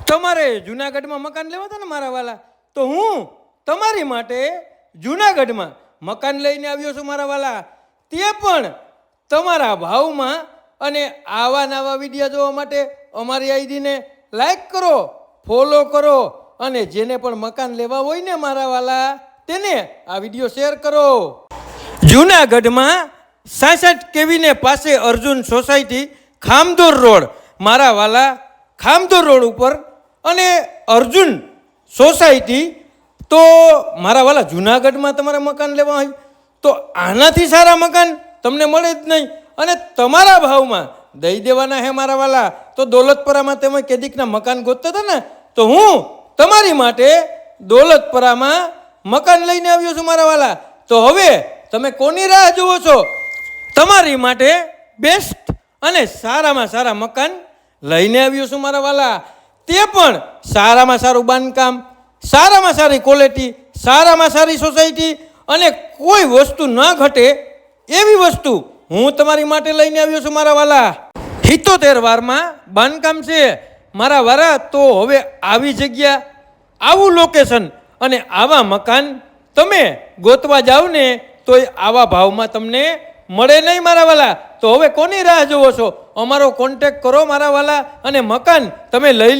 તમારે જુનાગઢમાં મકાન લેવા હતા ને મારા વાલા, તો હું તમારી માટે જુનાગઢમાં મકાન લઈને આવ્યો છું મારા વાલા, તે પણ તમારા ભાવમાં. અને આવા નવા વિડીયો જોવા માટે અમારી આઈડીને લાઈક કરો, ફોલો કરો, અને જેને પણ મકાન લેવા હોય ને મારા વાલા તેને આ વિડીયો શેર કરો. જુનાગઢમાં 66 કેવીને પાસે અર્જુન સોસાયટી, ખામદોર રોડ મારા વાલા, ખામદોર રોડ ઉપર અને અર્જુન સોસાયટી. તો મારા વાલા જુનાગઢમાં તમારે મકાન લેવા હોય તો આનાથી સારા મકાન તમને મળે જ નહીં, અને તમારા ભાવમાં દઈ દેવાના હે મારા વાલા. તો દોલતપરામાં તમે કેદીકના મકાન ગોતતા હતા ને, તો હું તમારી માટે દોલતપરામાં મકાન લઈને આવ્યો છું મારા વાલા. તો હવે તમે કોની રાહ જુઓ છો? તમારી માટે બેસ્ટ અને સારામાં સારા મકાન લઈને આવ્યો છું મારા વાલા, તે પણ સારામાં સારું બાંધકામ, સારામાં સારી ક્વોલિટી, સારામાં સારી સોસાયટી, અને કોઈ વસ્તુ ન ઘટે એવી વસ્તુ હું તમારી માટે લઈને આવ્યો છું મારા વાલા. 77 વારમાં બાંધકામ છે મારા વાલા. તો હવે આવી જગ્યા, આવું લોકેશન અને આવા મકાન તમે ગોતવા જાઓ ને તો આવા ભાવમાં તમને મળે નહીં મારા વાલા. તો હવે કોની રાહ જોવો છો? અમારો કોન્ટેક્ટ કરો મારા વાલા, અને મકાન તમે લઈ લ્યો.